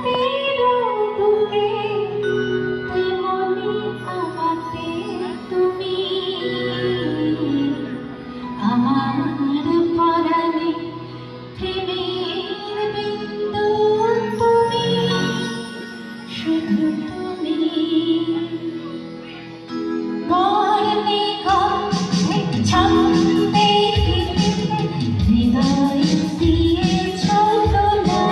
তেরো বুকে তেমনি আমাতে তুমি আমার পরাণে প্রেমের বিন্দু তুমি শুধু তুমি বর্ণে গন্ধে ছন্দে হৃদয় দিয়েছ দোলা